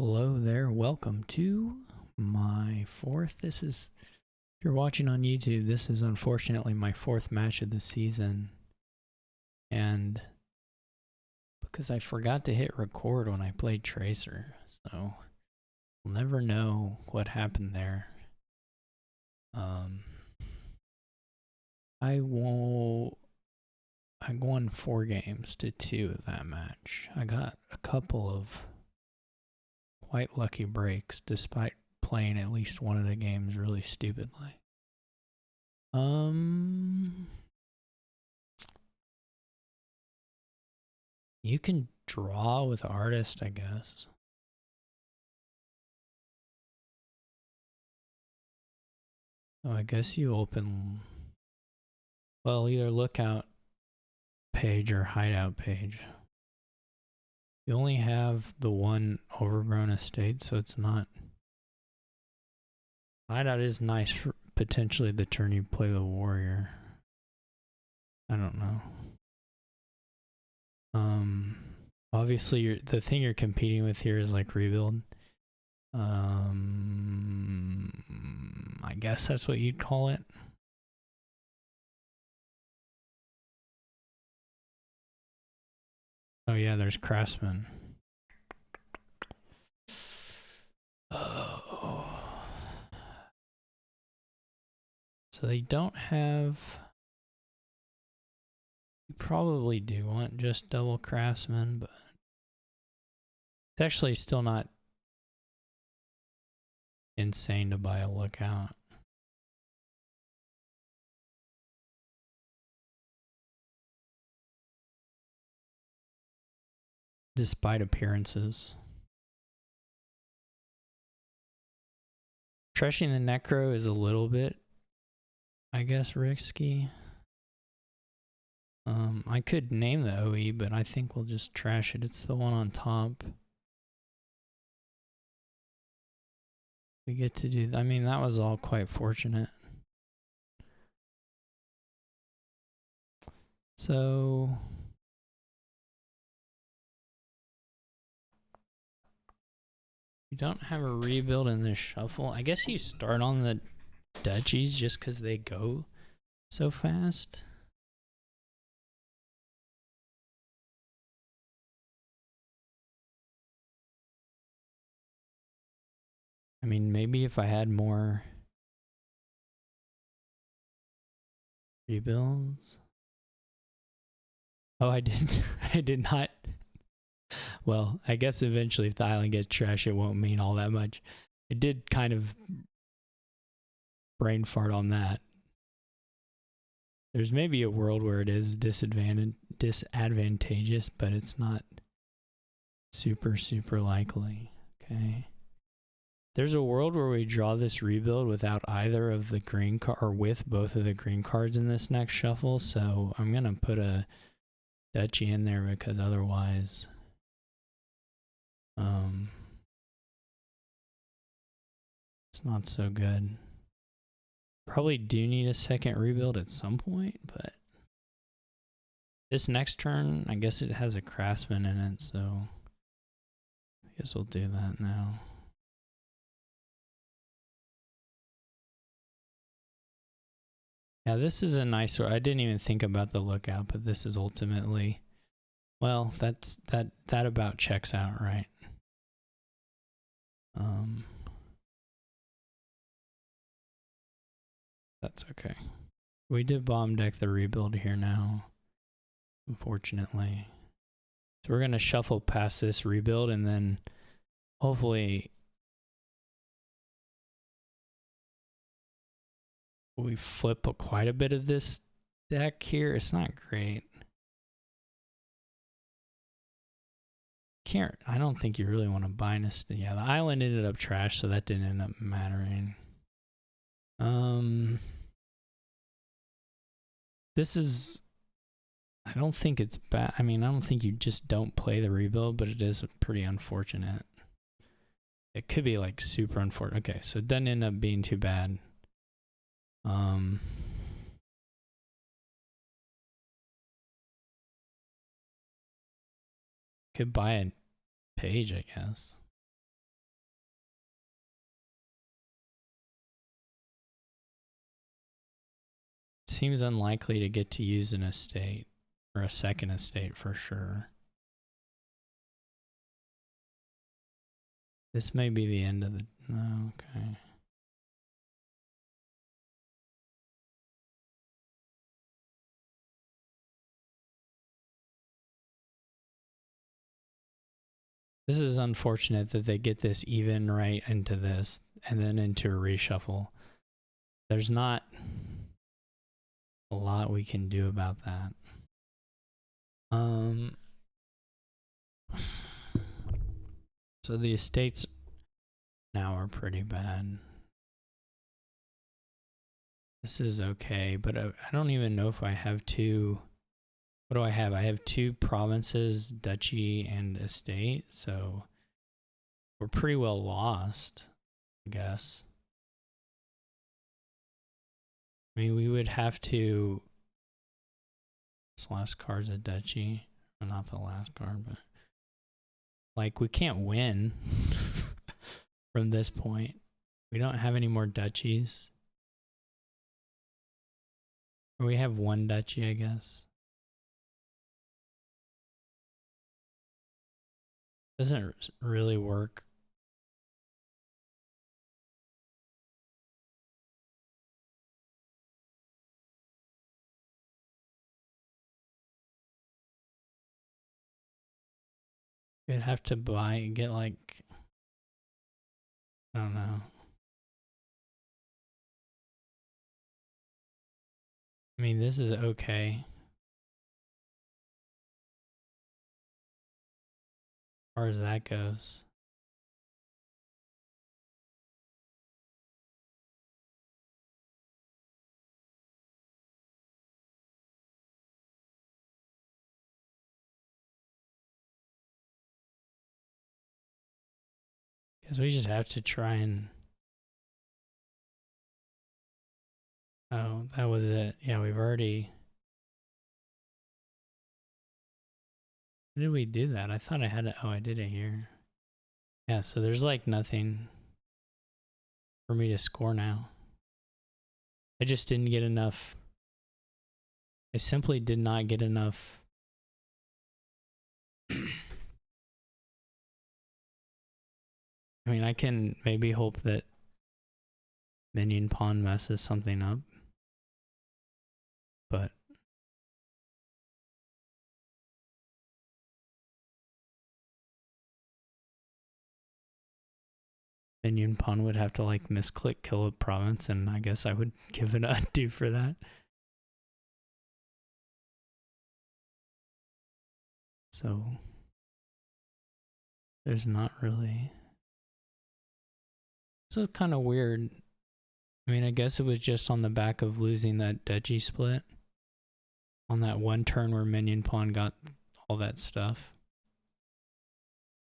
Hello there, welcome to my fourth. If you're watching on YouTube, this is unfortunately my fourth match of the season. And because I forgot to hit record when I played Tracer, so we'll never know what happened there. I won 4 games to 2 of that match. I got a couple of quite lucky breaks despite playing at least one of the games really stupidly. You can draw with artist, I guess. Oh, I guess you open, well, either lookout page or hideout page. You only have the one overgrown estate, so it's not. Hideout is nice for potentially the turn you play the warrior. I don't know. Obviously the thing you're competing with here is like rebuild. I guess that's what you'd call it. Oh yeah, there's craftsman. Oh. So they don't have. You probably do want just double craftsman, but it's actually still not insane to buy a lookout. Despite appearances. Trashing the Necro is a little bit, I guess, risky. I could name the OE, but I think we'll just trash it. It's the one on top. We get to do, I mean, that was all quite fortunate. So you don't have a rebuild in this shuffle. I guess you start on the duchies just because they go so fast. I mean, maybe if I had more rebuilds. Oh, I didn't. I did not. Well, I guess eventually if the island gets trashed, it won't mean all that much. I did kind of brain fart on that. There's maybe a world where it is disadvantageous, but it's not super likely. Okay. There's a world where we draw this rebuild without either of the green card, or with both of the green cards in this next shuffle. So I'm gonna put a duchy in there because otherwise, it's not so good. Probably do need a second rebuild at some point, but this next turn, I guess it has a craftsman in it, so I guess we'll do that now. Yeah, this is a nice one. I didn't even think about the lookout, but this is ultimately, well, that about checks out, right? That's okay. We did bomb deck the rebuild here now, unfortunately. So we're gonna shuffle past this rebuild and then hopefully we flip quite a bit of this deck here. It's not great. I don't think you really want to bind us. Yeah, the island ended up trash, so that didn't end up mattering. This is, I don't think it's bad. I mean, I don't think you just don't play the rebuild, but it is pretty unfortunate. It could be like super unfortunate. Okay, so it doesn't end up being too bad. Could buy a page, I guess. seems unlikely to get to use an estate, or a second estate for sure. This may be the end of the... Oh, okay. This is unfortunate that they get this even right into this and then into a reshuffle. There's not a lot we can do about that. So the estates now are pretty bad. This is okay, but I don't even know if I have two. What do I have? I have 2 provinces, duchy and estate, so we're pretty well lost, I guess. I mean, we would have to... This last card's a duchy. Well, not the last card, but... Like, we can't win from this point. We don't have any more duchies. Or we have 1 duchy, I guess. Doesn't really work. You'd have to get like, I don't know. I mean, this is okay. As far as that goes. Because we just have to try and... Oh, that was it. Yeah, we've already... When did we do that? I thought I had it. Oh, I did it here. Yeah, so there's like nothing for me to score now. I just didn't get enough. I simply did not get enough. I mean, I can maybe hope that Minionpawn messes something up. But Minionpawn would have to like misclick kill a province, and I guess I would give it a undo for that. So there's not really... So it's kind of weird. I mean, I guess it was just on the back of losing that duchy split. On that one turn where Minionpawn got all that stuff.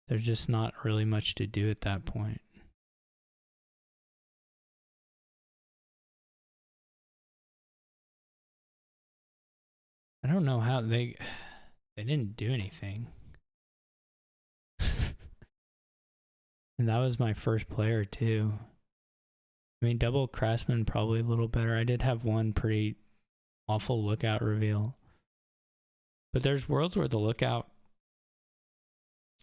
There's just not really much to do at that point. I don't know how they didn't do anything. And that was my first player too. I mean, double Craftsman probably a little better. I did have one pretty awful lookout reveal. But there's worlds where the lookout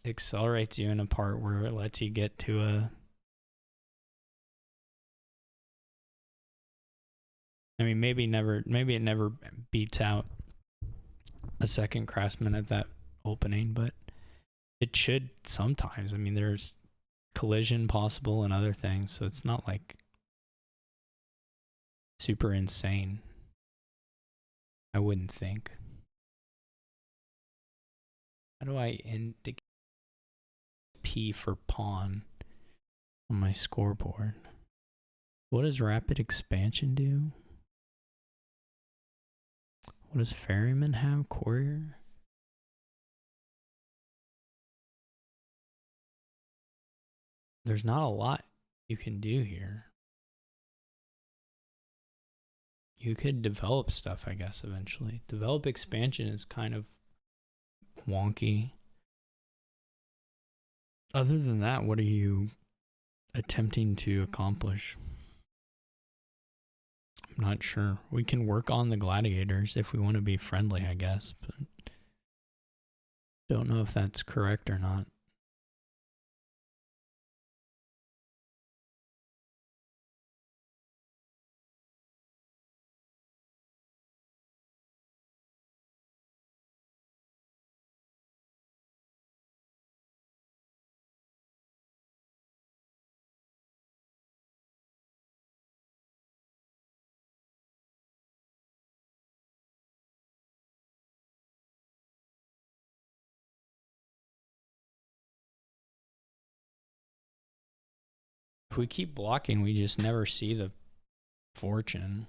accelerates you in a part where it lets you get to a... I mean, maybe it never beats out a second Craftsman at that opening, but it should sometimes. I mean, there's collision possible and other things, so it's not like super insane. I wouldn't think. How do I indicate P for pawn on my scoreboard? What does rapid expansion do? What does ferryman have? Courier? There's not a lot you can do here. You could develop stuff, I guess, eventually. Develop expansion is kind of wonky. Other than that, what are you attempting to accomplish? I'm not sure. We can work on the gladiators if we want to be friendly, I guess, but don't know if that's correct or not. If we keep blocking, we just never see the fortune.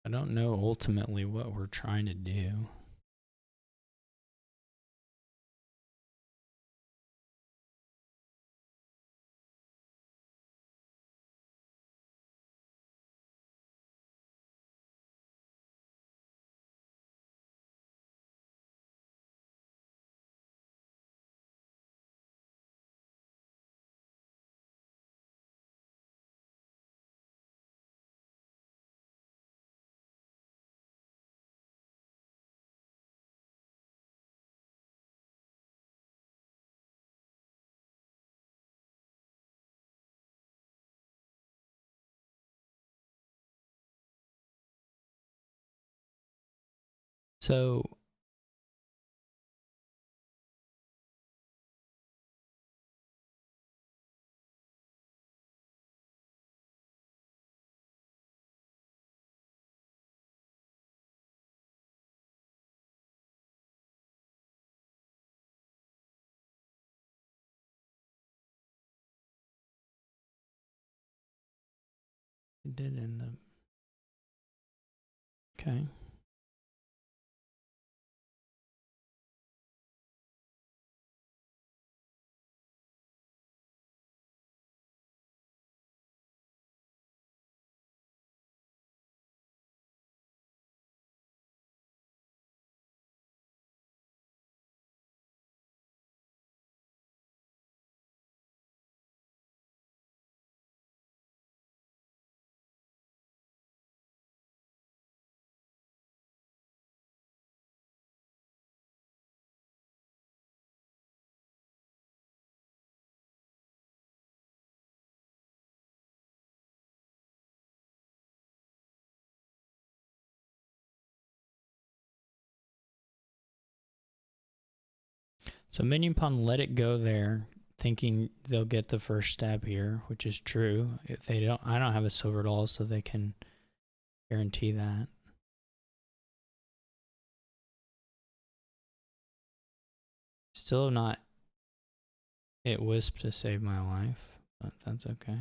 I don't know ultimately what we're trying to do. So it did end up. Okay. So Minionpawn let it go there, thinking they'll get the first stab here, which is true. If they don't, I don't have a silver doll, so they can guarantee that. Still not hit Wisp to save my life, but that's okay.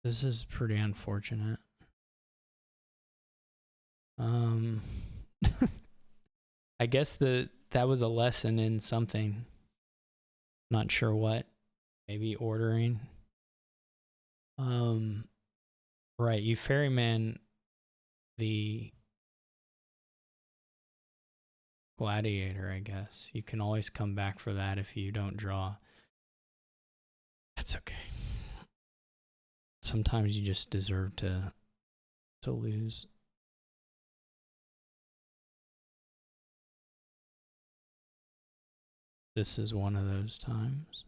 This is pretty unfortunate. I guess that was a lesson in something. Not sure what. Maybe ordering. Right, you ferryman the gladiator, I guess. You can always come back for that if you don't draw. That's okay. Sometimes you just deserve to lose. This is one of those times.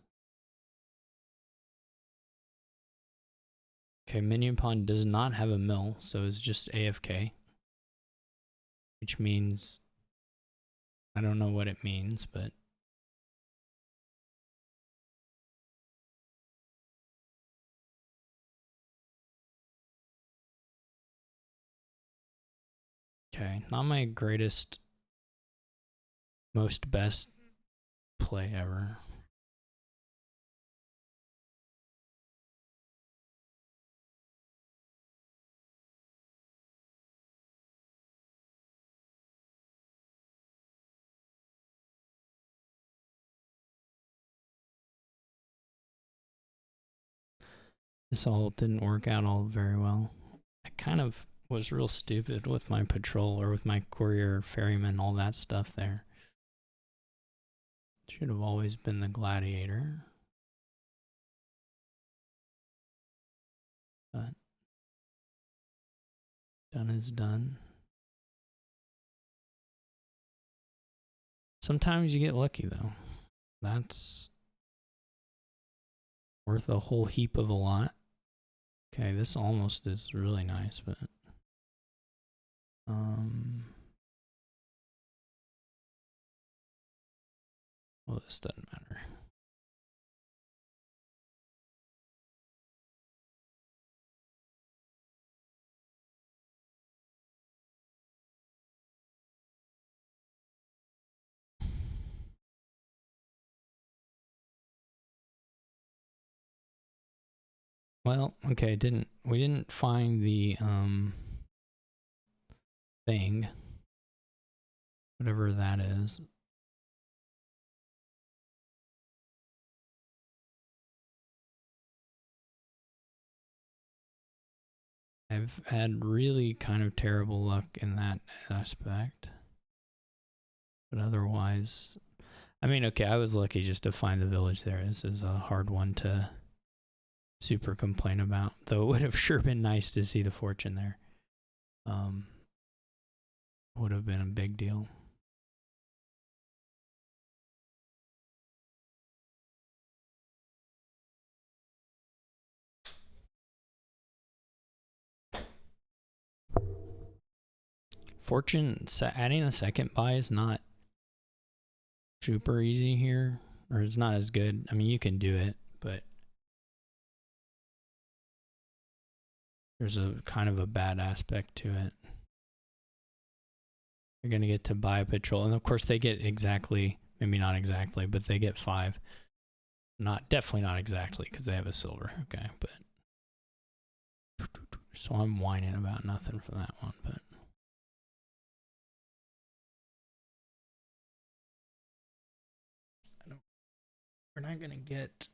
Okay, Minionpawn does not have a mill, so it's just AFK. Which means, I don't know what it means, but okay, not my greatest, most best play ever. This all didn't work out all very well. I kind of was real stupid with my patrol or with my courier, ferryman, all that stuff there. Should have always been the gladiator. But done is done. Sometimes you get lucky though. That's worth a whole heap of a lot. Okay, this almost is really nice, but well, this doesn't matter. Well, okay, we didn't find the thing, whatever that is. I've had really kind of terrible luck in that aspect. But otherwise, I mean, okay, I was lucky just to find the village there. This is a hard one to super complain about, though it would have sure been nice to see the fortune there. Would have been a big deal. Fortune, adding a second buy is not super easy here, or it's not as good. I mean, you can do it, but there's a kind of a bad aspect to it. You're going to get to buy a patrol, and of course they get exactly, maybe not exactly, but they get 5. Definitely not exactly, because they have a silver. Okay, but so I'm whining about nothing for that one, but we're not gonna get.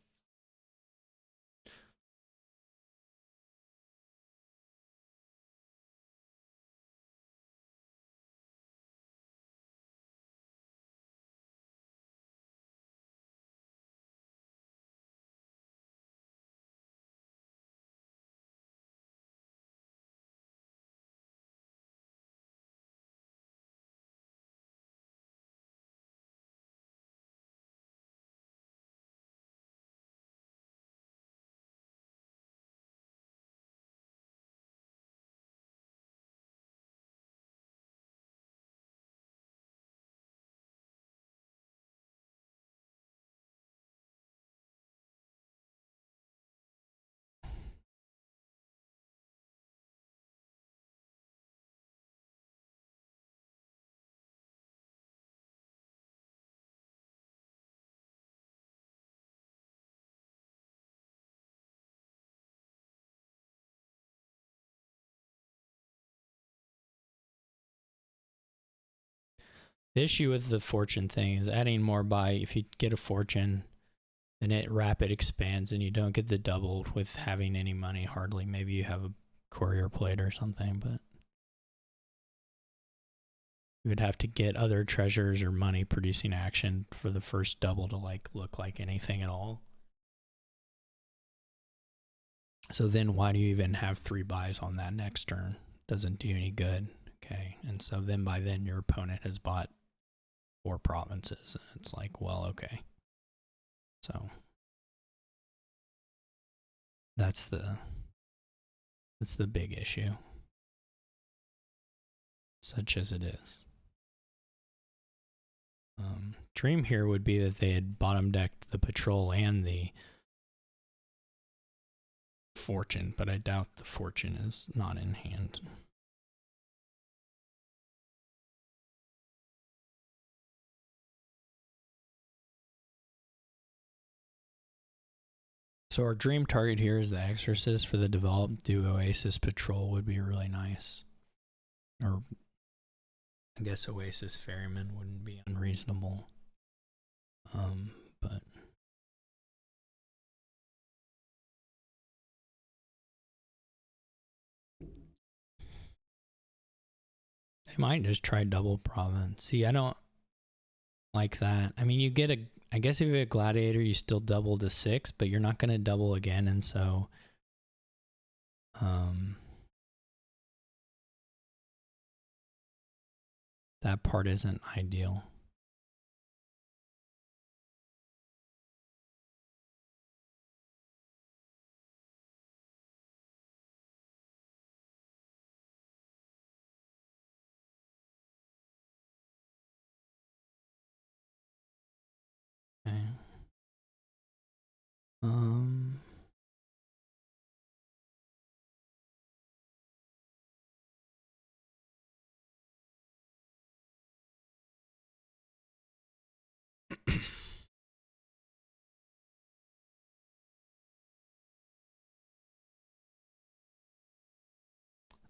The issue with the fortune thing is adding more buy. If you get a fortune, then it rapid expands, and you don't get the double with having any money hardly. Maybe you have a courier plate or something, but you would have to get other treasures or money producing action for the first double to like look like anything at all. So then why do you even have 3 buys on that next turn? Doesn't do you any good. Okay, and so then by then your opponent has bought 4 provinces, and it's like, well, okay. So that's the big issue, such as it is. Dream here would be that they had bottom decked the patrol and the fortune, but I doubt the fortune is not in hand. So our dream target here is the Exorcist for the developed. Do Oasis Patrol would be really nice. Or I guess Oasis Ferryman wouldn't be unreasonable. But They might just try double province. See, I don't like that. I mean, you get a, I guess if you have a gladiator, you still double to 6, but you're not going to double again, and so that part isn't ideal. Okay.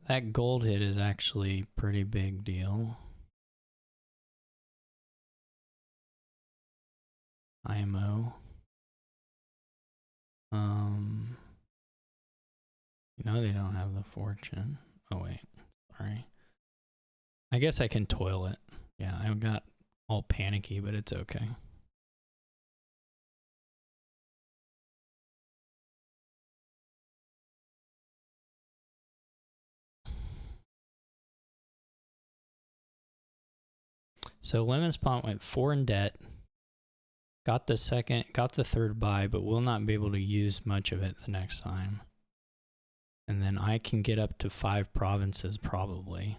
That gold hit is actually pretty big deal. IMO. No, they don't have the fortune. Oh wait, sorry. I guess I can toil it. Yeah, I got all panicky, but it's okay. So Minionpawn went 4 in debt. Got the third buy, but will not be able to use much of it the next time. And then I can get up to 5 provinces probably.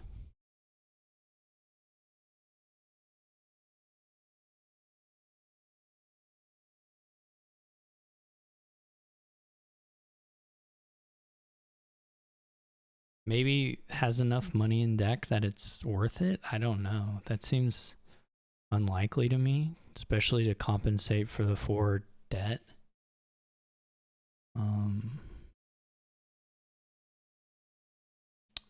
Maybe has enough money in deck that it's worth it. I don't know. That seems unlikely to me, especially to compensate for the 4 debt.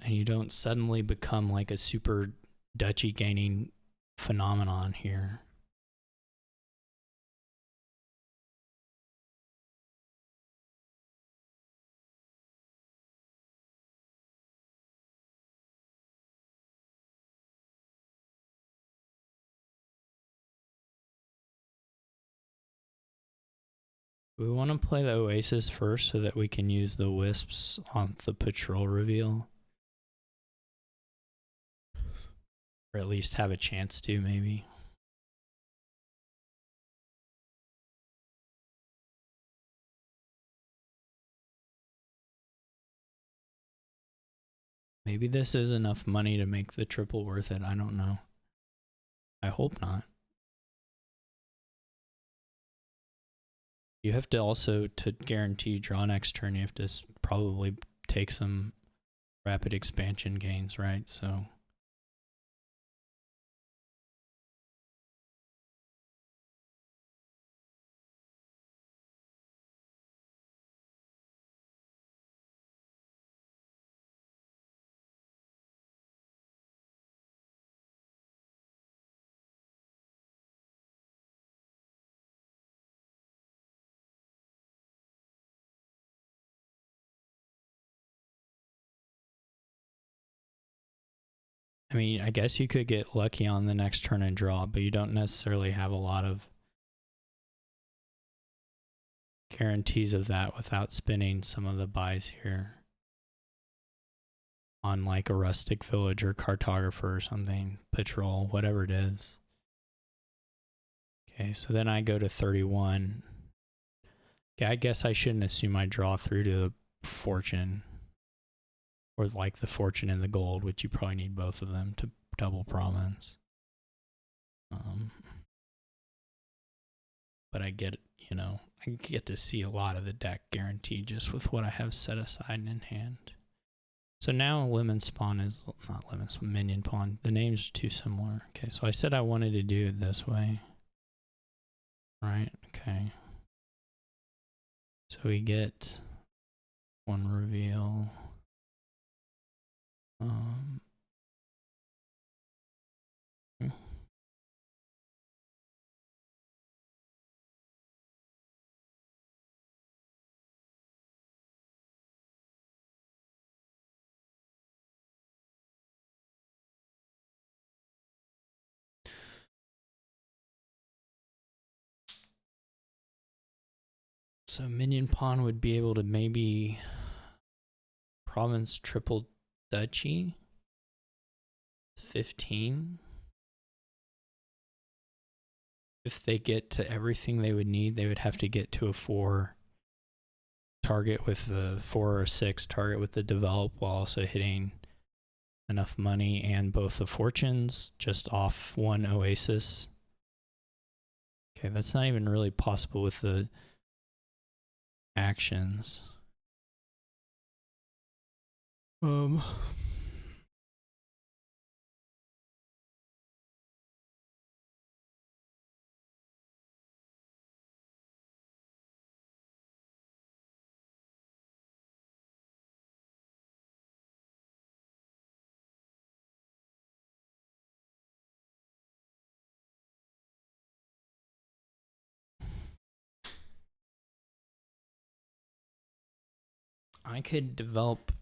And you don't suddenly become like a super duchy gaining phenomenon here. We want to play the Oasis first so that we can use the Wisps on the patrol reveal. Or at least have a chance to, maybe. Maybe this is enough money to make the triple worth it. I don't know. I hope not. You have to also, to guarantee draw next turn, you have to probably take some rapid expansion gains, right? So I mean, I guess you could get lucky on the next turn and draw, but you don't necessarily have a lot of guarantees of that without spinning some of the buys here on like a rustic village or cartographer or something, patrol, whatever it is. Okay, so then I go to 31. Okay, I guess I shouldn't assume I draw through to fortune or like the fortune and the gold, which you probably need both of them to double province. But I get, you know, I get to see a lot of the deck guaranteed just with what I have set aside and in hand. So now Minionpawn is not Minionpawn. The names are too similar. Okay, so I said I wanted to do it this way. Right, okay. So we get one reveal. So Minionpawn would be able to maybe province triple duchy. 15. If they get to everything they would need, they would have to get to a 4 target with the 4 or 6 target with the develop while also hitting enough money and both the fortunes just off 1 oasis. Okay, that's not even really possible with the actions. I could develop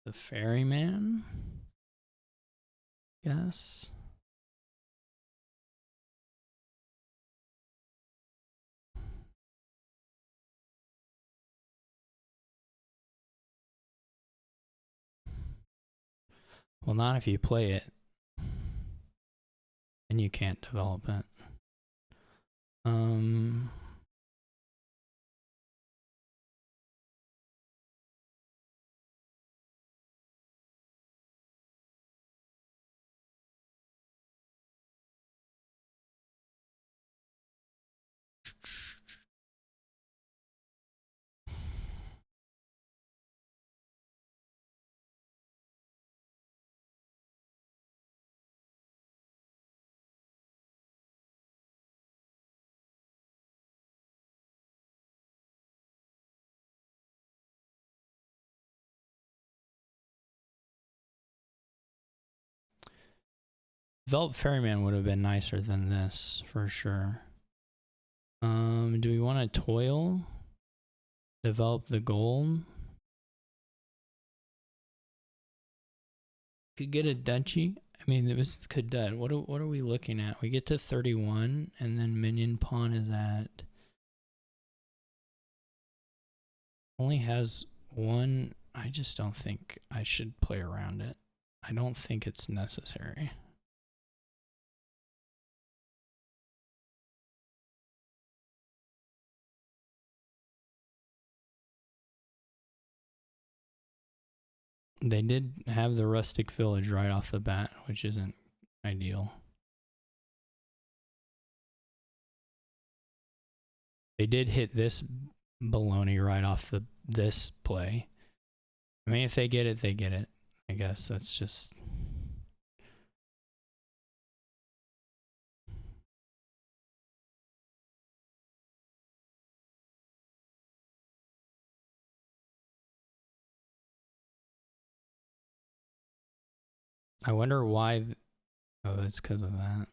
the ferryman, yes. Well, not if you play it and you can't develop it. Develop ferryman would have been nicer than this for sure. Do we want to toil? Develop the gold? Could get a duchy. I mean, it was could done. What are we looking at? We get to 31, and then Minionpawn is at only has 1. I just don't think I should play around it. I don't think it's necessary. They did have the rustic village right off the bat, which isn't ideal. They did hit this baloney right off this play. I mean, if they get it, they get it. I guess that's just... I wonder why... Oh, it's because of that.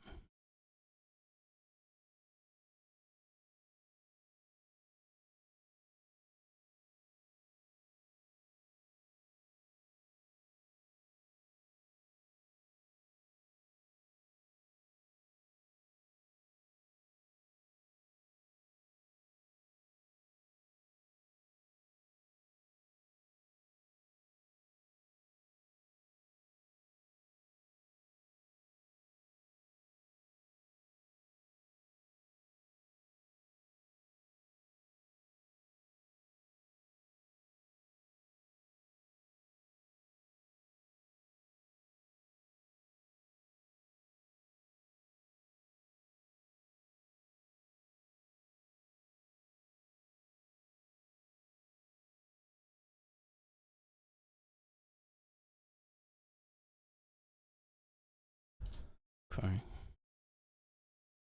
Okay.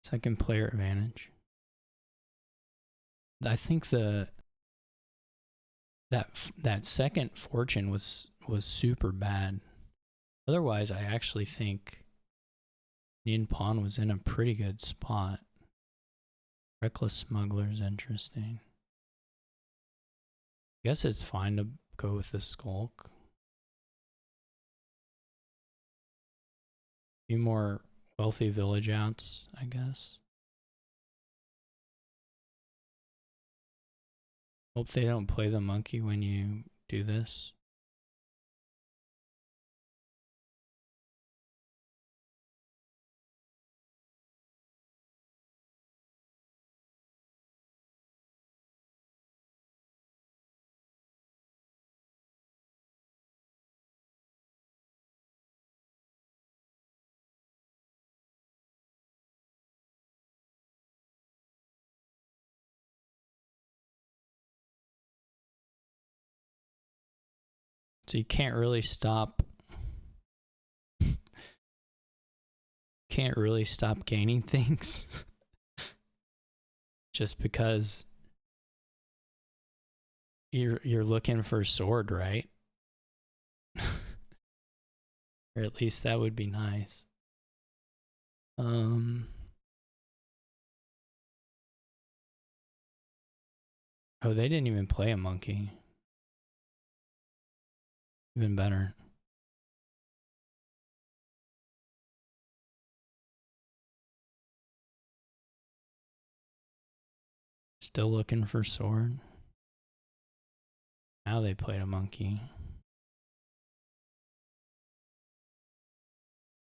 Second player advantage. I think that second fortune was super bad. Otherwise, I actually think Minionpawn was in a pretty good spot. Reckless Smuggler is interesting. I guess it's fine to go with the Skulk. A few more wealthy village outs, I guess. Hope they don't play the monkey when you do this. So you can't really stop gaining things just because you're looking for a sword, right? Or at least that would be nice. Oh, they didn't even play a monkey. Even better. Still looking for sword. Now they played a monkey.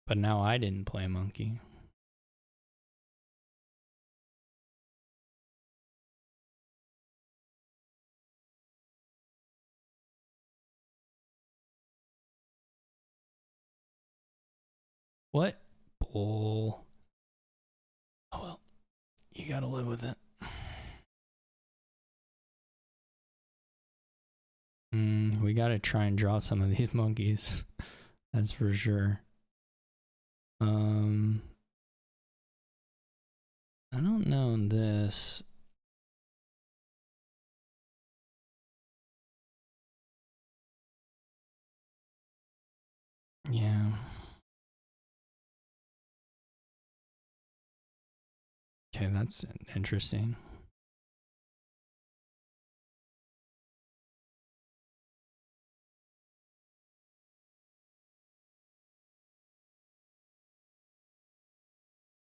But now I didn't play a monkey. What? Bull. Oh well. You gotta live with it. We gotta try and draw some of these monkeys. That's for sure. I don't know this. Yeah. Okay, that's interesting.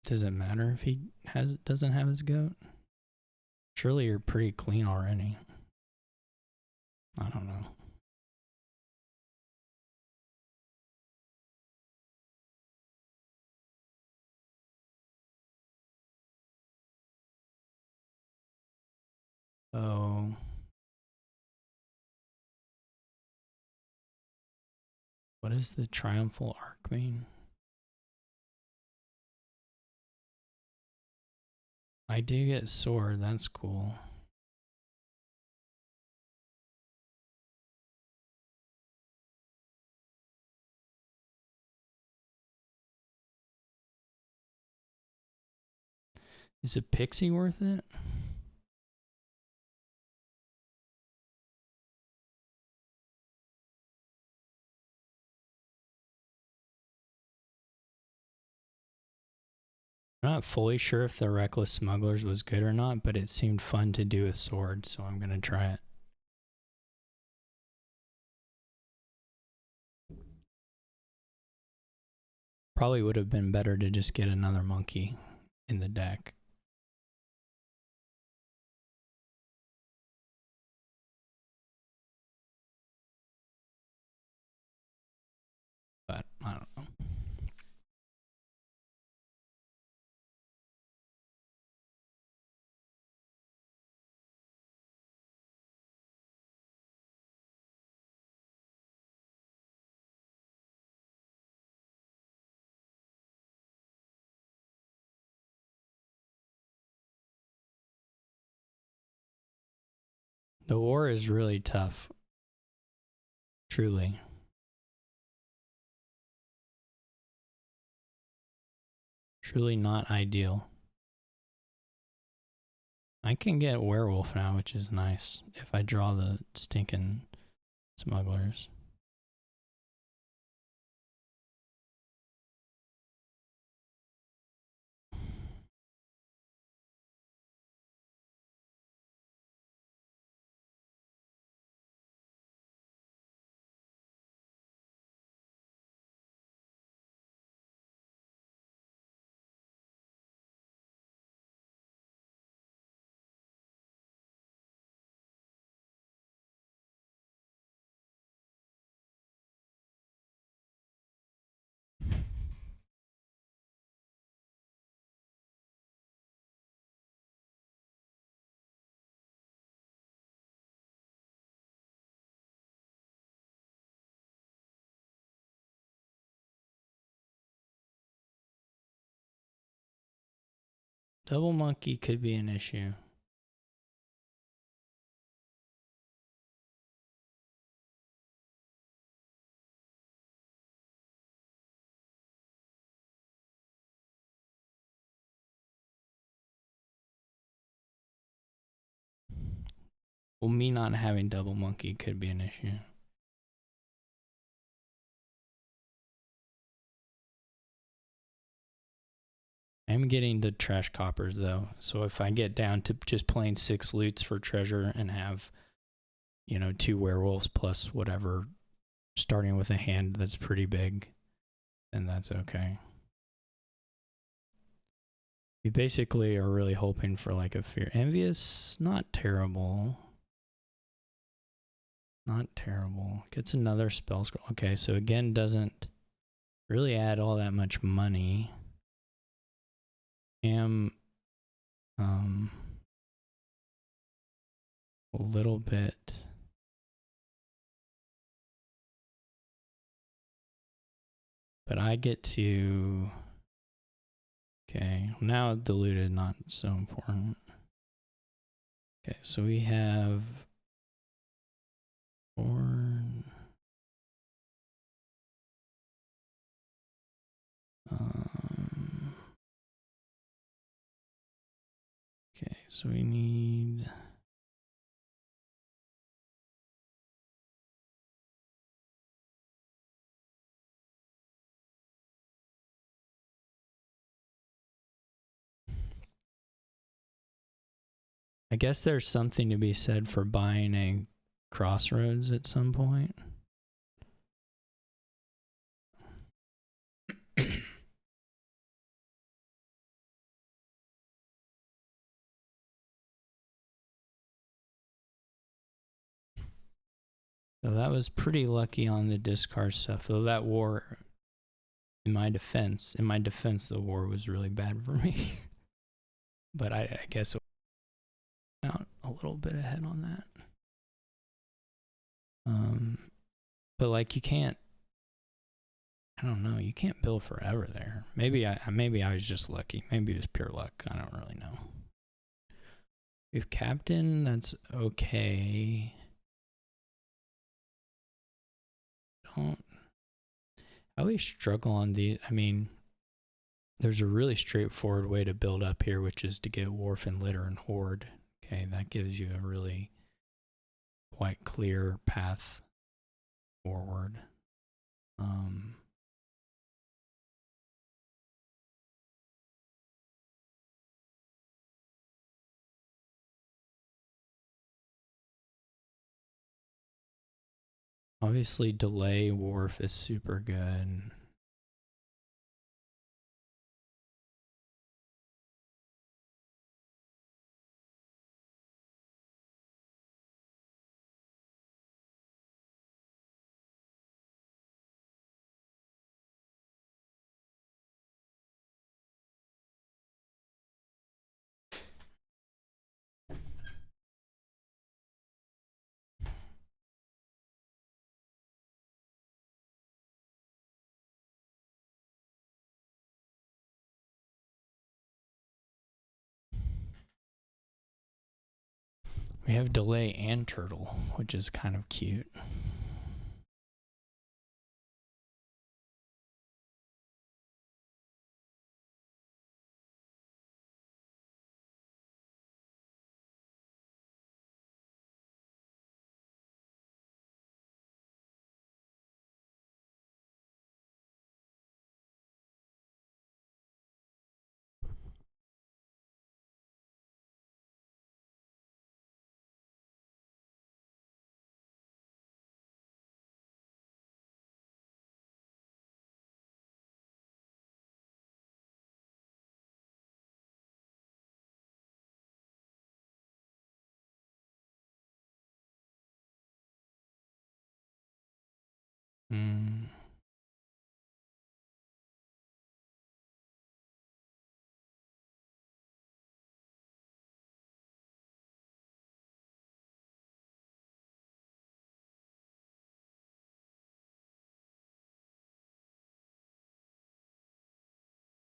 Does it matter if he doesn't have his goat? Surely you're pretty clean already. I don't know. Oh. What does the triumphal arc mean? I do get sword, that's cool. Is a pixie worth it? I'm not fully sure if the Reckless Smugglers was good or not, but it seemed fun to do a sword, so I'm gonna try it. Probably would have been better to just get another monkey in the deck. But I don't know. The war is really tough. Truly. Truly not ideal. I can get werewolf now, which is nice, if I draw the stinking smugglers. Double monkey could be an issue. Well, me not having double monkey could be an issue. I'm getting to trash coppers though, so if I get down to just playing 6 loots for treasure and have, you know, 2 werewolves plus whatever, starting with a hand that's pretty big, then that's okay. We basically are really hoping for like a fear. Envious, not terrible. Not terrible. Gets another spell scroll. Okay, so again, doesn't really add all that much money. A little bit. But I get to... Okay, now diluted, not so important. Okay, so we have... Born... Okay, so we need... I guess there's something to be said for buying a crossroads at some point. So that was pretty lucky on the discard stuff, though that war, in my defense, the war was really bad for me. But I guess it went out a little bit ahead on that. But like you can't, I don't know, you can't build forever there. Maybe I was just lucky. Maybe it was pure luck. I don't really know. We have captain, that's okay. I always struggle on these. I mean, there's a really straightforward way to build up here, which is to get Wharf and Litter and Horde. Okay, that gives you a really quite clear path forward. Obviously, delay Wharf is super good. We have delay and turtle, which is kind of cute.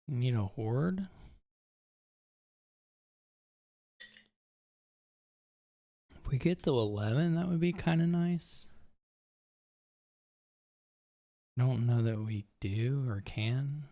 Need a horde? we get to 11, that would be kind of nice. I don't know that we do or can.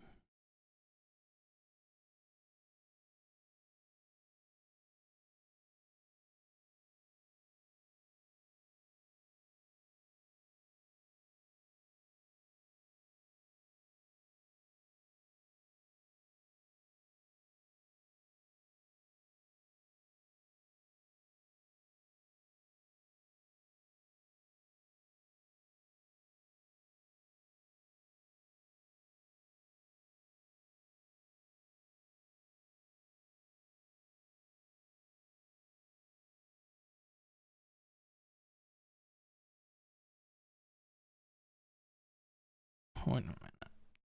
Wait a minute.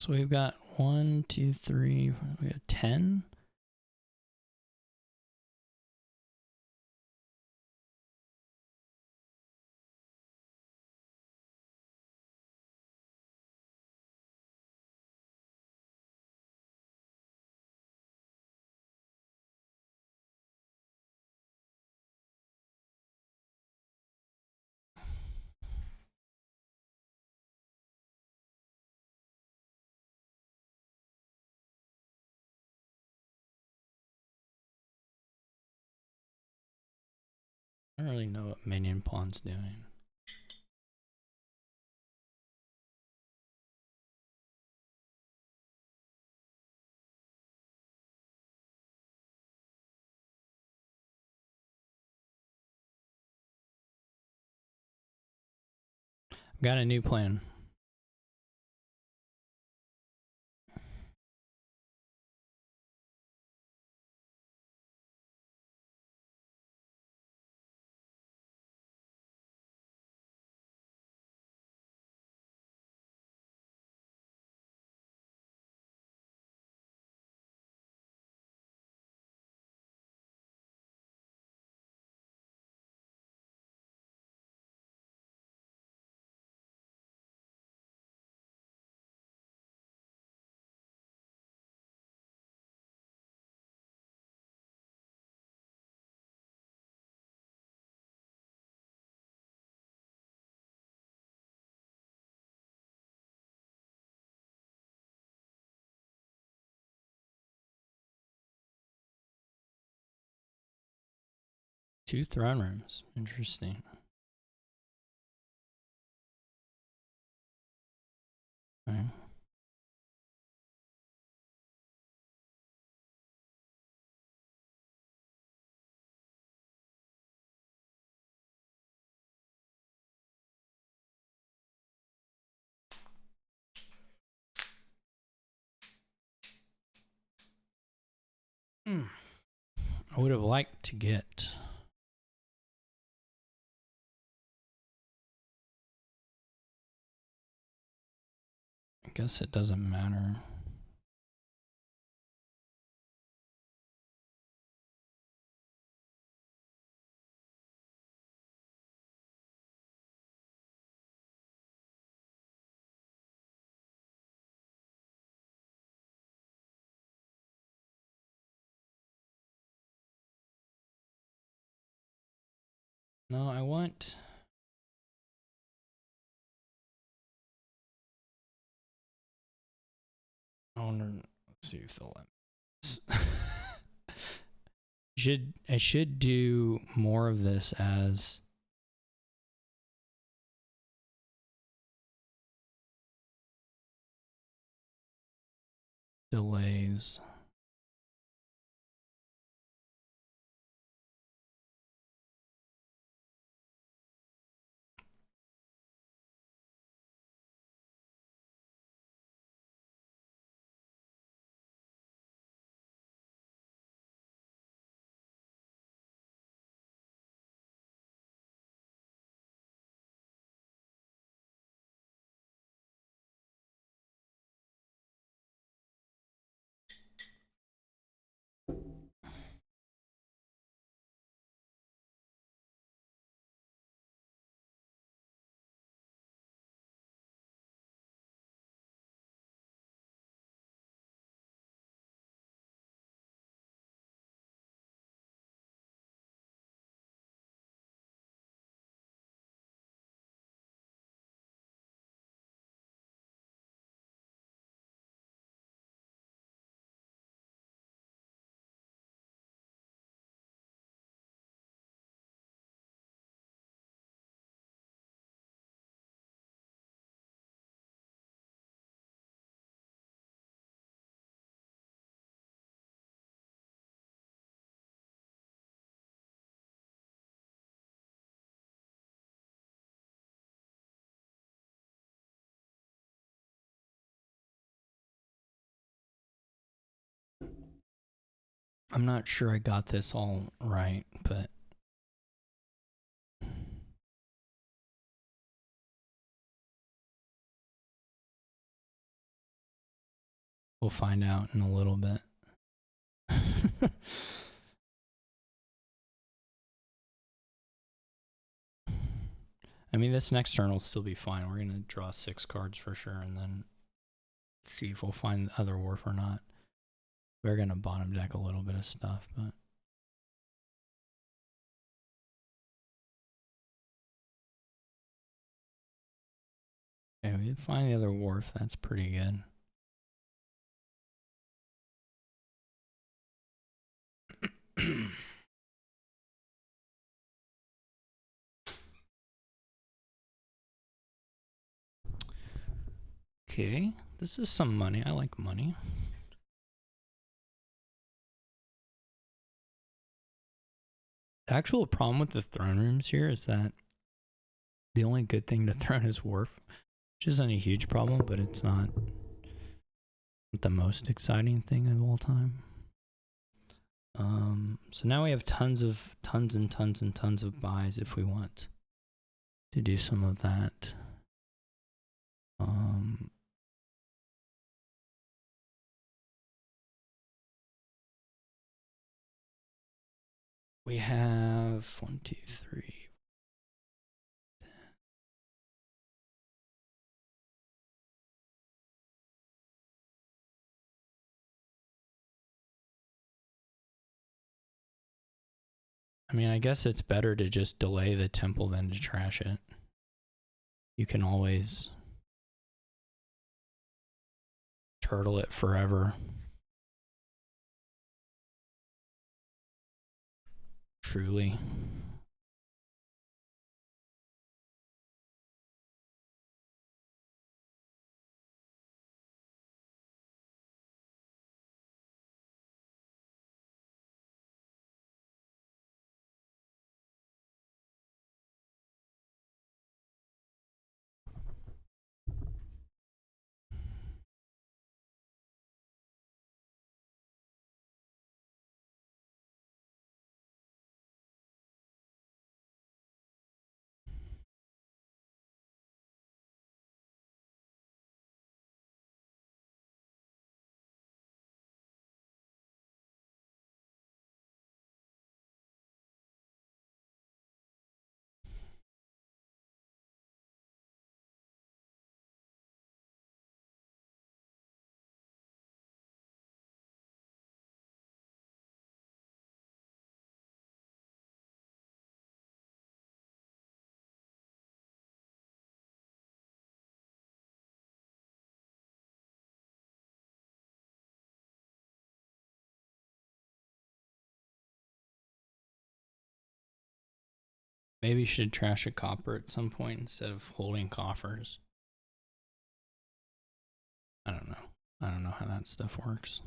So we've got 1, 2, 3, we have 10. I don't really know what Minionpawn's doing. Got a new plan. Two throne rooms. Interesting. Okay. I would have liked to get I guess it doesn't matter. No, I want let's see if they'll let me. I should do more of this as delays. I'm not sure I got this all right, but we'll find out in a little bit. I mean, this next turn will still be fine. We're going to draw 6 cards for sure, and then see if we'll find other Wharf or not. We're going to bottom deck a little bit of stuff, but... Okay, we find the other Wharf. That's pretty good. Okay, this is some money. I like money. The actual problem with the throne rooms here is that the only good thing to throne is Wharf, which isn't a huge problem, but it's not the most exciting thing of all time. So now we have tons and tons of buys if we want to do some of that. We have 1, 2, 3. I mean, I guess it's better to just delay the temple than to trash it. You can always turtle it forever. Truly. Maybe you should trash a copper at some point instead of holding coffers. I don't know. I don't know how that stuff works.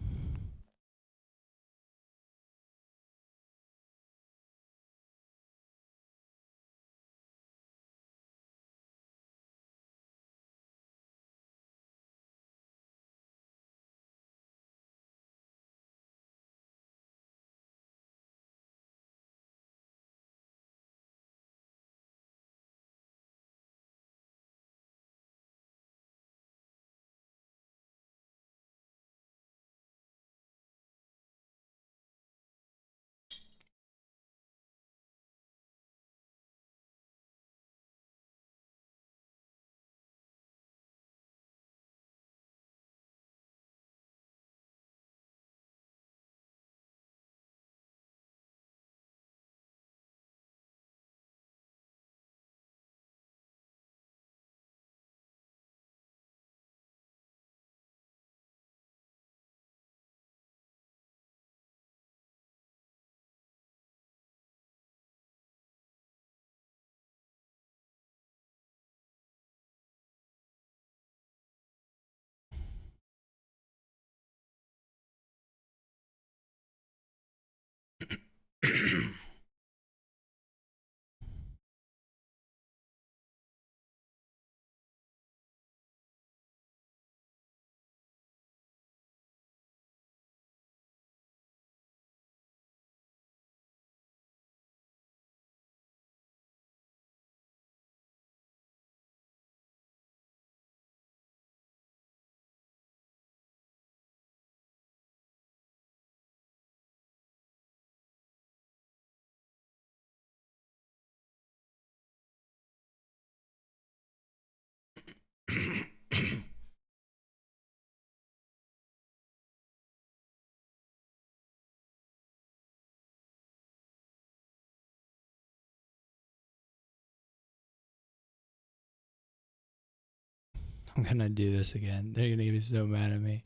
I'm gonna do this again. They're gonna be so mad at me.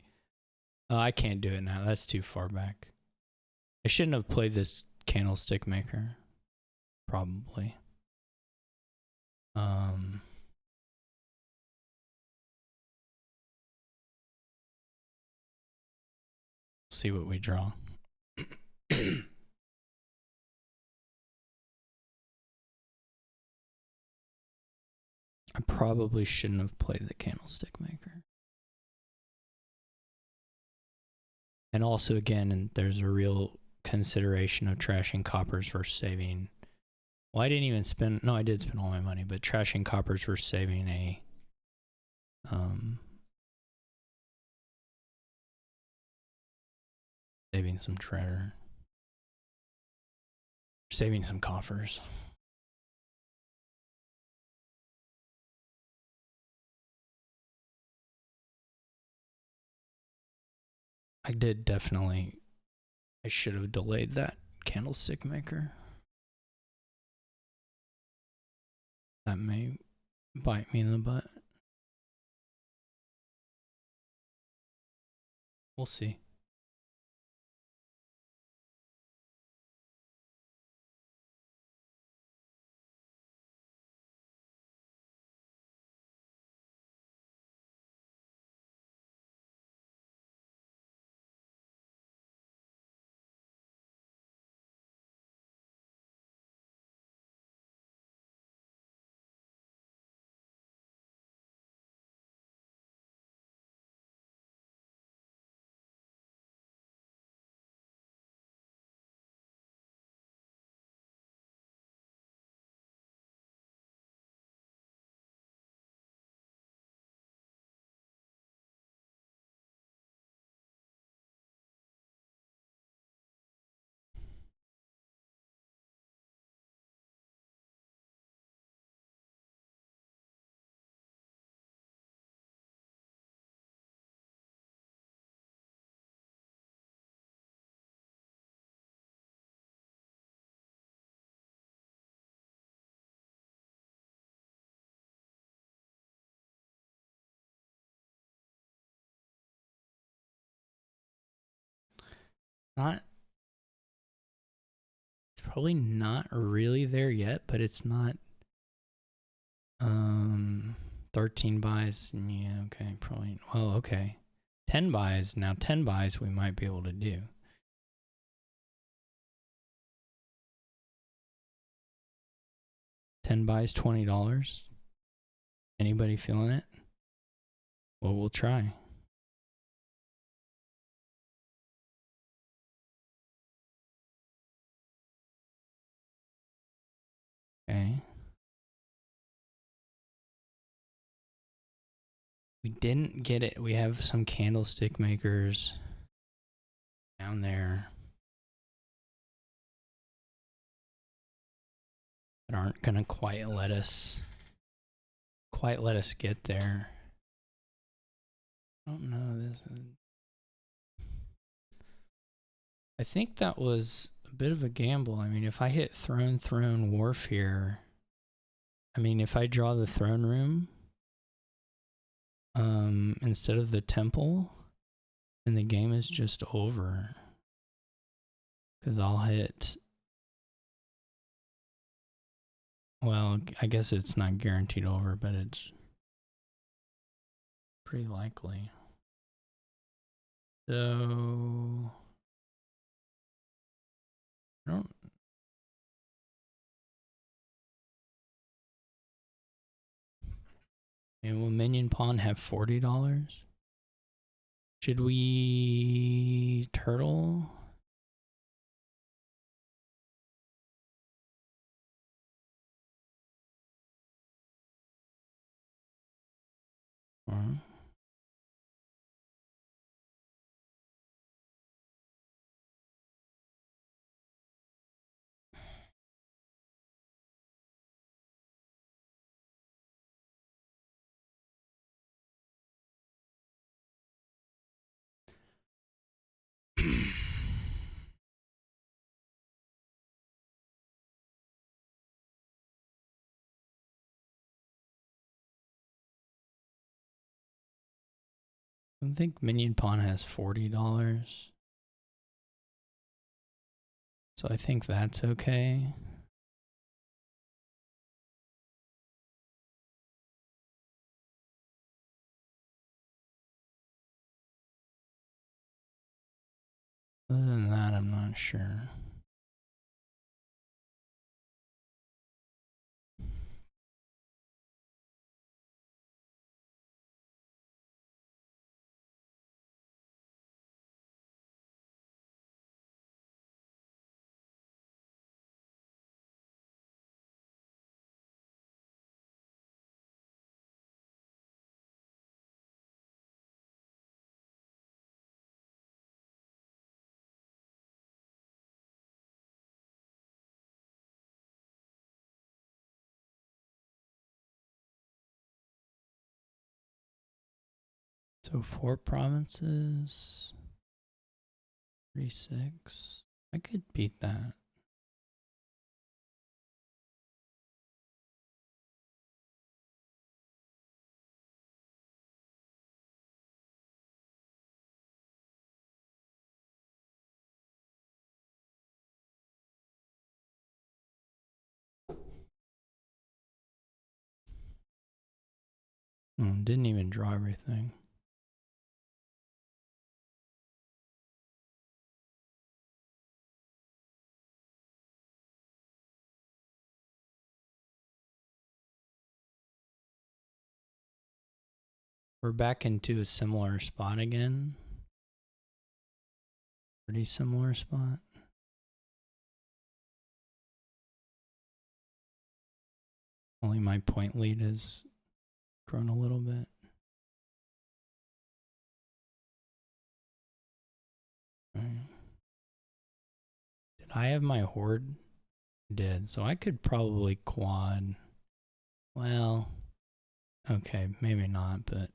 I can't do it now. That's too far back. I shouldn't have played this candlestick maker. Probably. See what we draw. I probably shouldn't have played the candlestick maker. And also, again, there's a real consideration of trashing coppers versus saving. Well, I didn't even spend... No, I did spend all my money, but trashing coppers versus saving a... saving some treasure. Saving some coffers. I did definitely... I should have delayed that candlestick maker. That may bite me in the butt. We'll see. It's probably not really there yet, but it's not 13 buys. Yeah, okay, probably. Well, okay. 10 buys. Now 10 buys we might be able to do. $10 buys, $20. Anybody feeling it? Well, we'll try. Okay. We didn't get it. We have some candlestick makers down there that aren't gonna quite let us get there. I don't know this. I think that was a bit of a gamble. I mean, if I hit throne wharf here, I mean, if I draw the throne room instead of the temple, then the game is just over. Because I'll hit... Well, I guess it's not guaranteed over, but it's pretty likely. So... I don't... And will Minionpawn have $40? Should we turtle? I think Minionpawn has $40. So I think that's okay. Other than that, I'm not sure. So 4 provinces, 36. I could beat that. Didn't even draw everything. We're back into a similar spot again. Pretty similar spot. Only my point lead has grown a little bit. Did I have my horde? Did. So I could probably quad. Well, okay, maybe not, but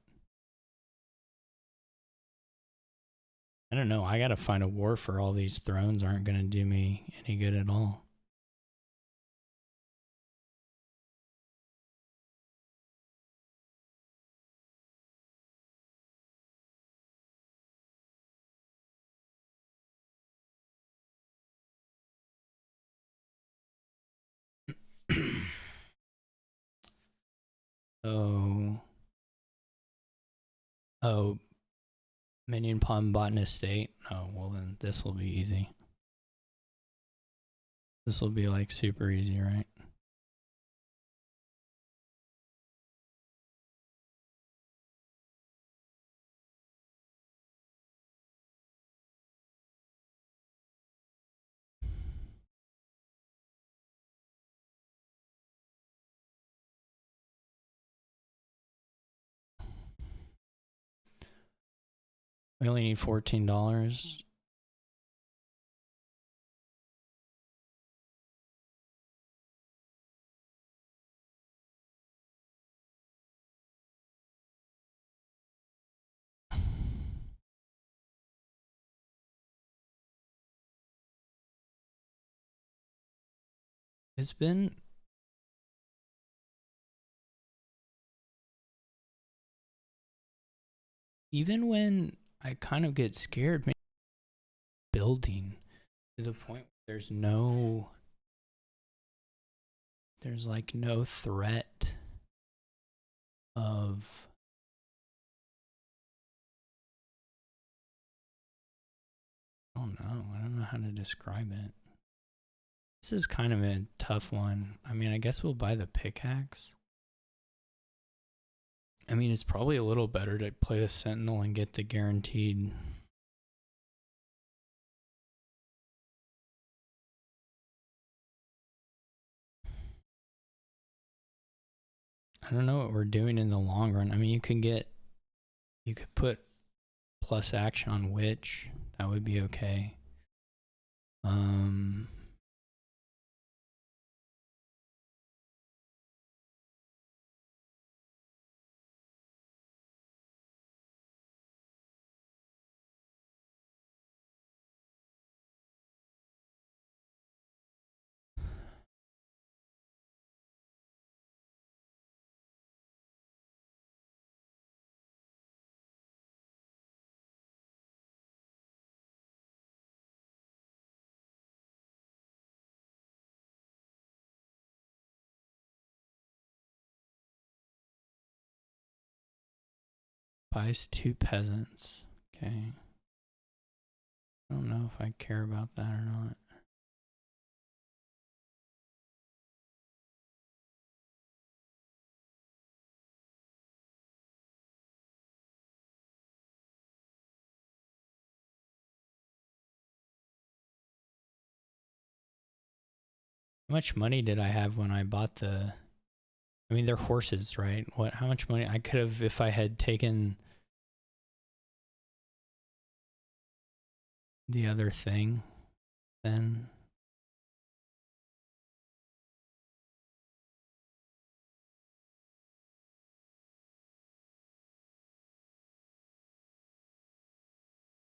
I don't know. I gotta find a war for all these thrones aren't gonna do me any good at all. Oh, Minionpawn bought an estate. Oh, well then this will be easy. This will be like super easy, right? We only need $14. It's been even when I kind of get scared, maybe building to the point where there's like no threat of I don't know how to describe it. This is kind of a tough one. I mean, I guess we'll buy the pickaxe. I mean, it's probably a little better to play the sentinel and get the guaranteed. I don't know what we're doing in the long run. I mean, you could put plus action on witch. That would be okay. Buys 2 peasants. Okay. I don't know if I care about that or not. How much money did I have when I bought the... I mean, they're horses, right? How much money I could have if I had taken the other thing then.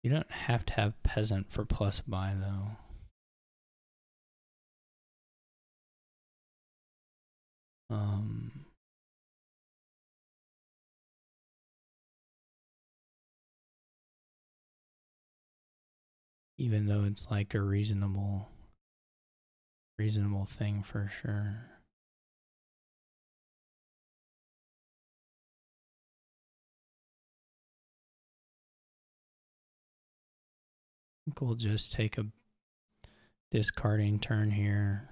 You don't have to have peasant for plus buy though. Even though it's like a reasonable thing for sure. I think we'll just take a discarding turn here.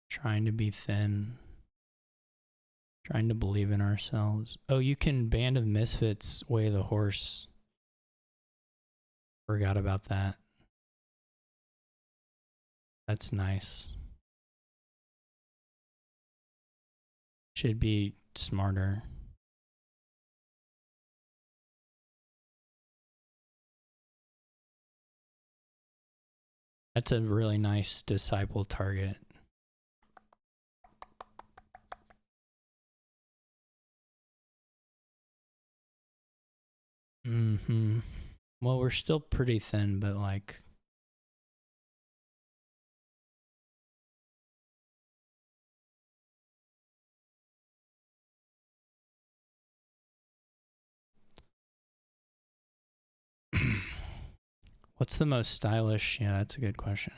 Trying to be thin. Trying to believe in ourselves. Oh, you can Band of Misfits weigh the horse. Forgot about that. That's nice. Should be smarter. That's a really nice disciple target. Well, we're still pretty thin, but like... What's the most stylish? Yeah, that's a good question.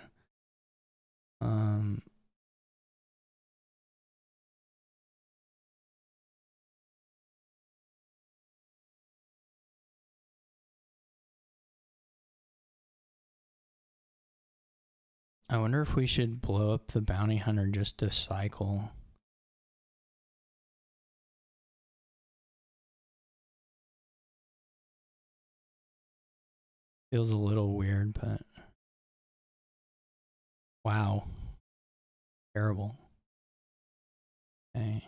I wonder if we should blow up the bounty hunter just to cycle. Feels a little weird, but... Wow. Terrible. Okay.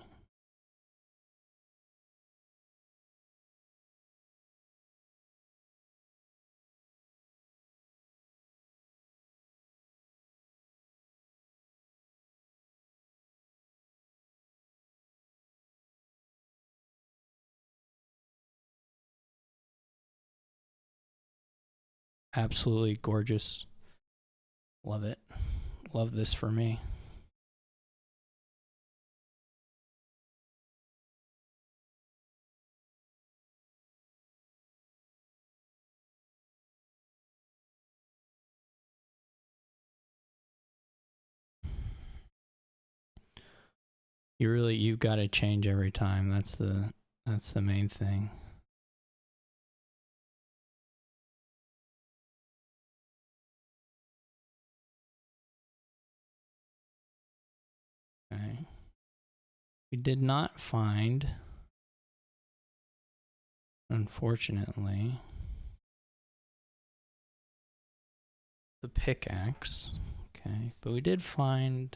Absolutely gorgeous. Love it. Love this for me. You've got to change every time. That's the main thing. Okay. We did not find, unfortunately, the pickaxe. Okay, but we did find...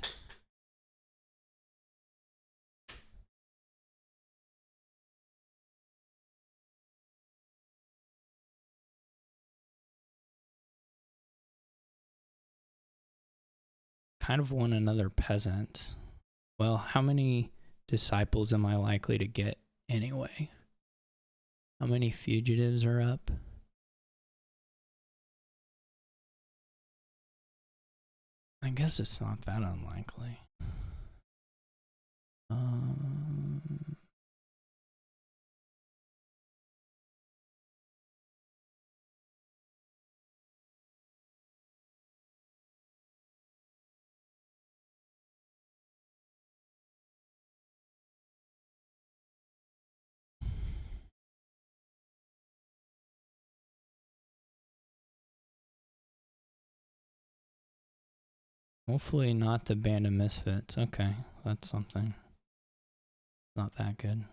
kind of want another peasant. Well, how many disciples am I likely to get anyway? How many fugitives are up? I guess it's not that unlikely. Hopefully not the Band of Misfits. Okay, that's something. Not that good.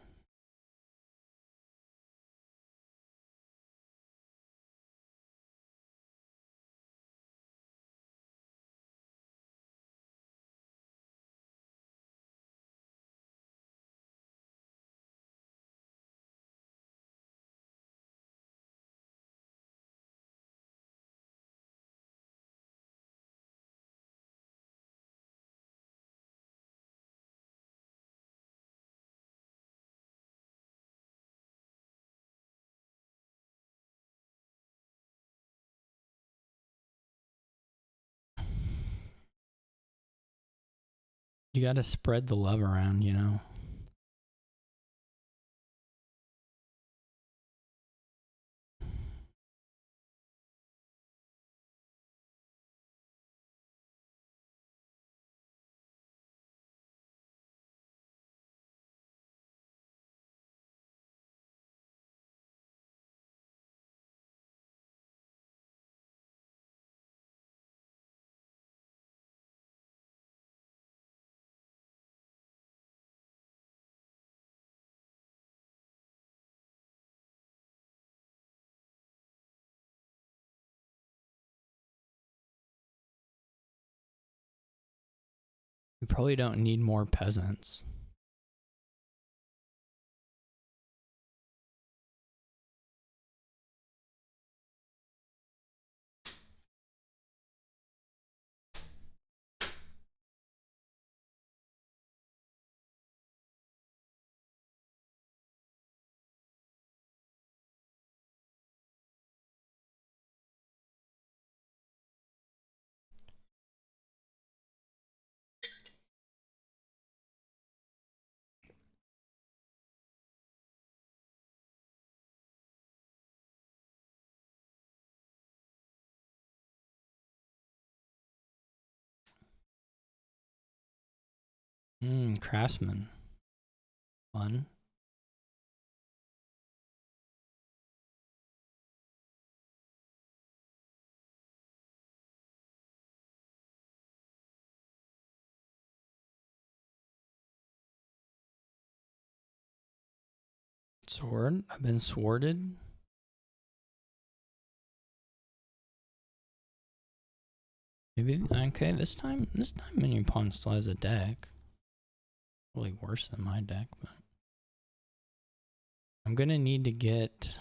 You gotta spread the love around, you know? We probably don't need more peasants. Craftsman. Fun. Sword. I've been sworded. Maybe okay. This time Minionpawn still has a deck. Really worse than my deck, but I'm gonna need to get.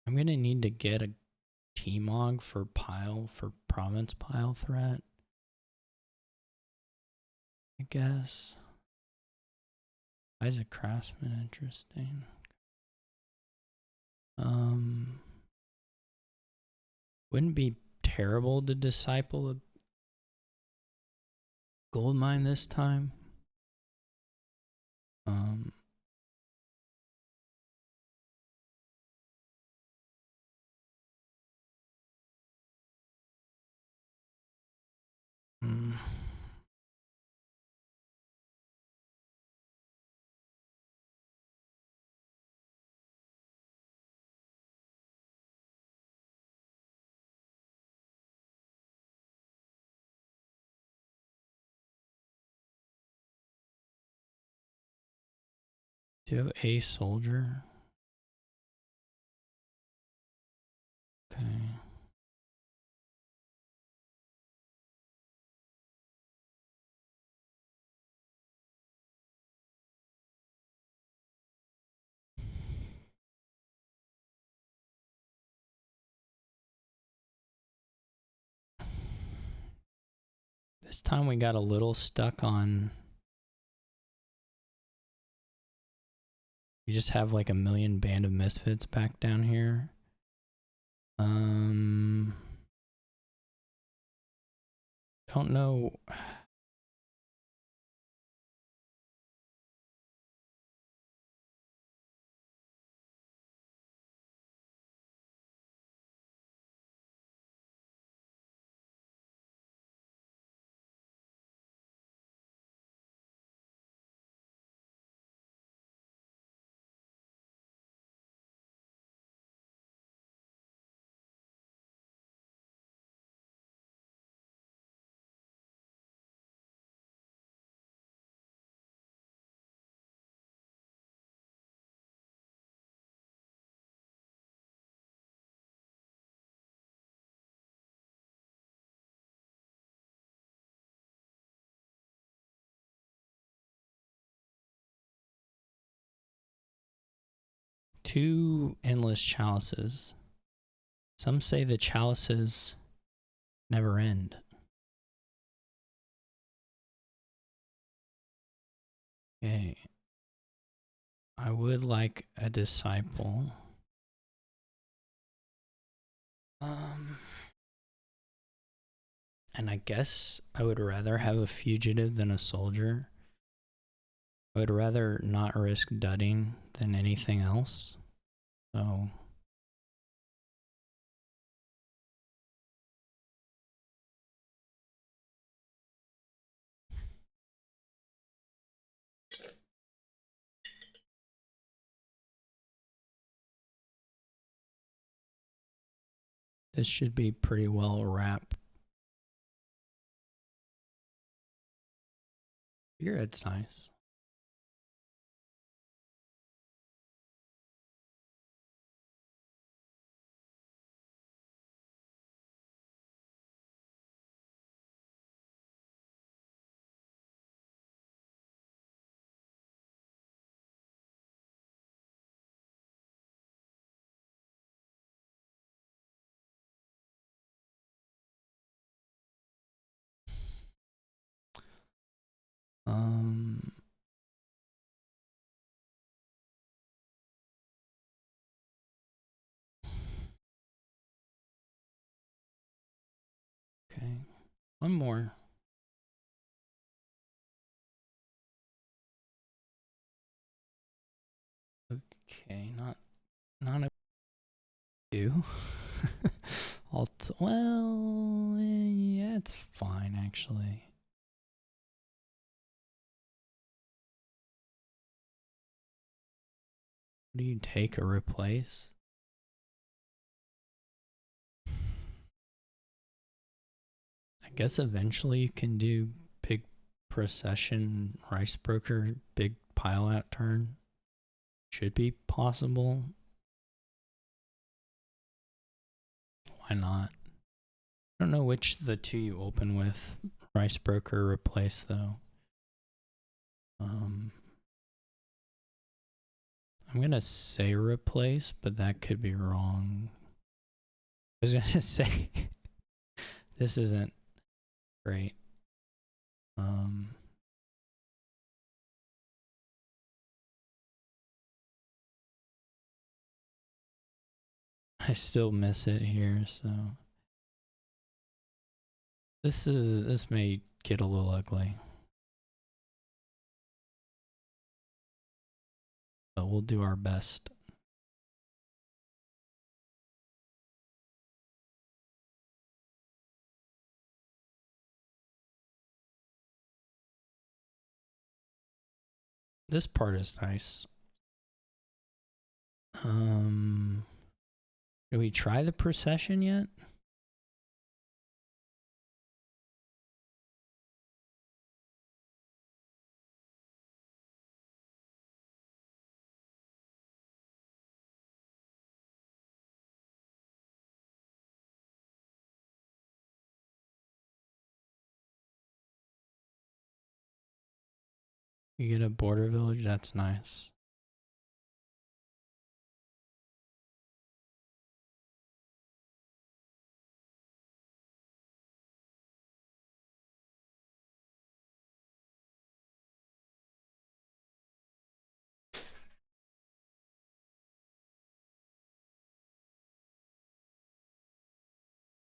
I'm gonna need to get a T-Mog for province pile threat. I guess. Why is a craftsman interesting? Wouldn't be terrible to disciple a gold mine this time. Do you have a soldier? Okay. This time we got a little stuck on. We just have like a million Band of Misfits back down here. Don't know. 2 endless chalices. Some say the chalices never end. Okay. I would like a disciple. And I guess I would rather have a fugitive than a soldier. I would rather not risk dudding than anything else. So this should be pretty well wrapped. Figurehead's nice. Okay. One more. Okay, not a few. Well, yeah, it's fine actually. Do you take or replace? I guess eventually you can do big procession rice broker, big pile out turn. Should be possible. Why not? I don't know which the 2 you open with, rice broker or replace though. I'm gonna say replace, but that could be wrong. I was gonna say this isn't great. I still miss it here, so this may get a little ugly. But we'll do our best. This part is nice. Did we try the procession yet? You get a border village, that's nice.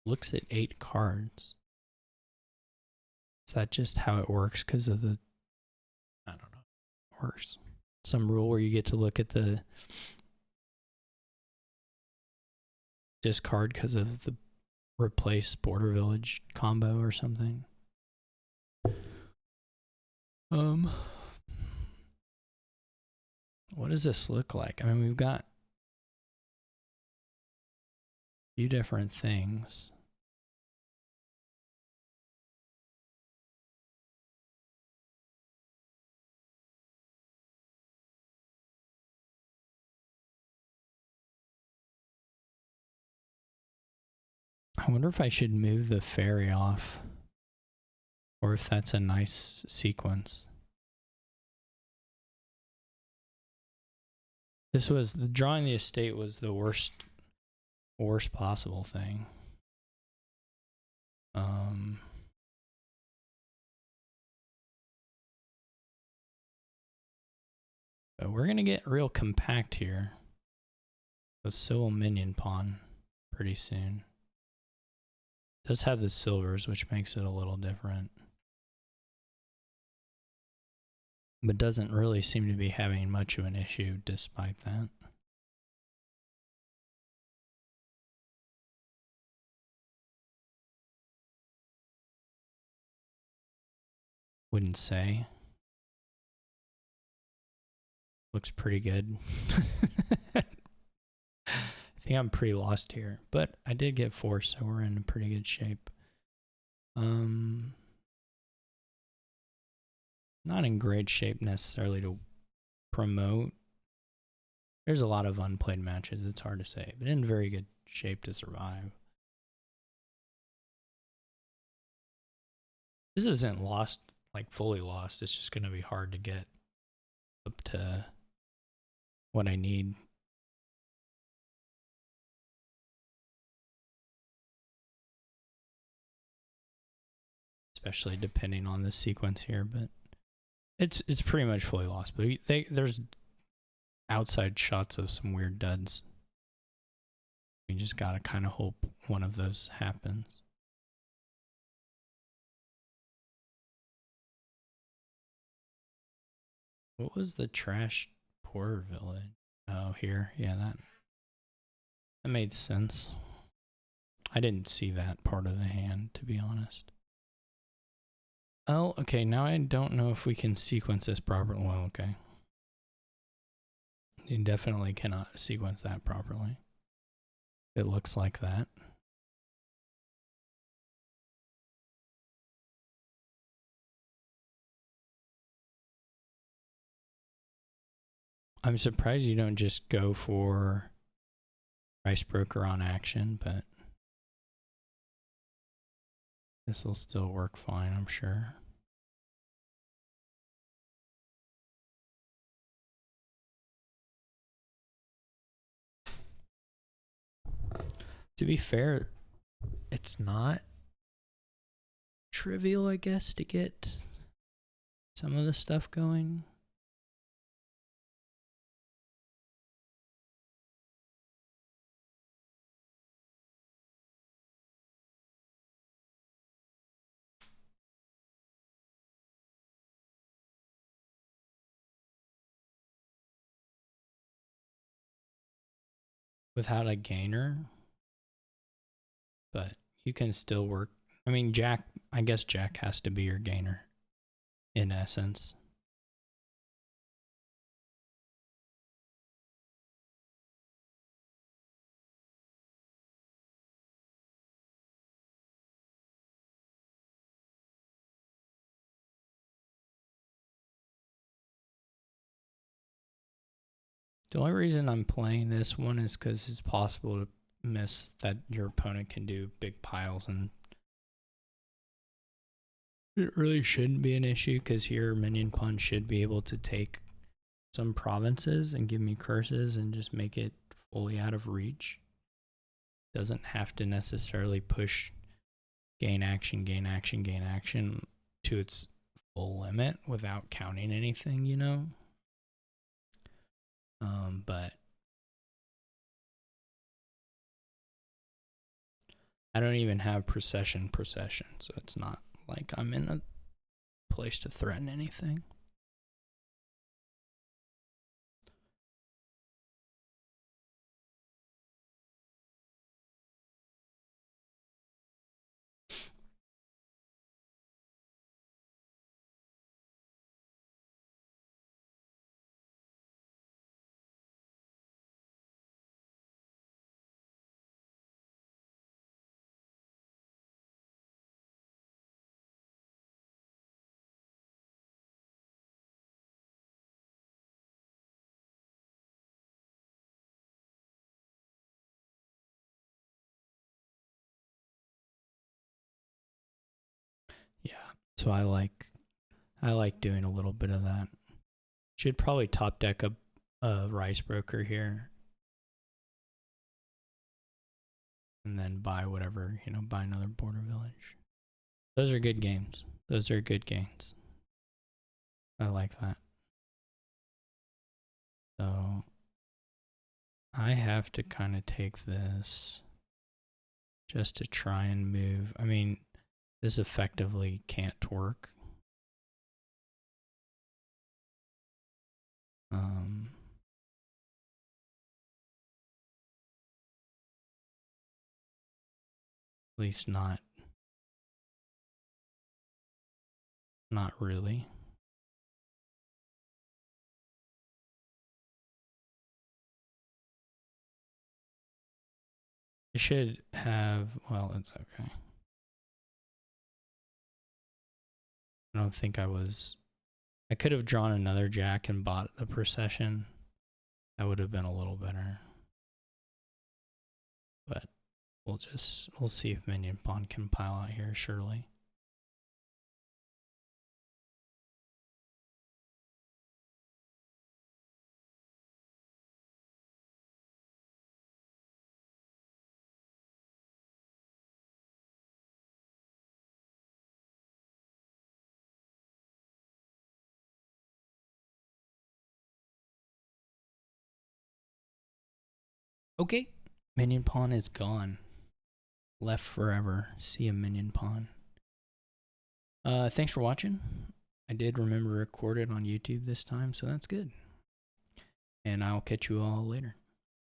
Looks at 8 cards. Is that just how it works because of the, I don't know, works. Some rule where you get to look at the discard because of the replace border village combo or something. What does this look like? I mean, we've got a few different things. I wonder if I should move the ferry off or if that's a nice sequence. This was drawing the estate was the worst possible thing. But we're gonna get real compact here. But so will Minionpawn pretty soon. It does have the silvers, which makes it a little different. But doesn't really seem to be having much of an issue despite that. Wouldn't say. Looks pretty good. I think I'm pretty lost here, but I did get 4, so we're in pretty good shape. Not in great shape necessarily to promote. There's a lot of unplayed matches, it's hard to say, but in very good shape to survive. This isn't lost, like fully lost. It's just going to be hard to get up to what I need. Especially depending on the sequence here, but it's pretty much fully lost. But there's outside shots of some weird duds. We just gotta kind of hope one of those happens. What was the trash poor village? Oh, here. Yeah, that made sense. I didn't see that part of the hand, to be honest. Oh, okay, now I don't know if we can sequence this properly. Well, okay. You definitely cannot sequence that properly. It looks like that. I'm surprised you don't just go for Price Broker on action, but this will still work fine, I'm sure. To be fair, it's not trivial, I guess, to get some of the stuff going. Without a gainer, but you can still work. I mean, Jack, I guess Jack has to be your gainer in essence. The only reason I'm playing this one is because it's possible to miss that your opponent can do big piles, and it really shouldn't be an issue because here Minionpawn should be able to take some provinces and give me curses and just make it fully out of reach. Doesn't have to necessarily push gain action to its full limit without counting anything, you know? But I don't even have procession, so it's not like I'm in a place to threaten anything. Yeah, so I like doing a little bit of that. Should probably top deck a rice broker here, and then buy whatever, buy another border village. Those are good games. Those are good gains. I like that. So I have to kind of take this just to try and move. I mean, this effectively can't work. At least not really. I should have, well, it's okay. I don't think I could have drawn another jack and bought the procession. That would have been a little better. But we'll see if Minionpawn can pile out here, surely. Okay, Minionpawn is gone. Left forever. See ya, Minionpawn. Thanks for watching. I did remember to record it on YouTube this time, so that's good. And I'll catch you all later.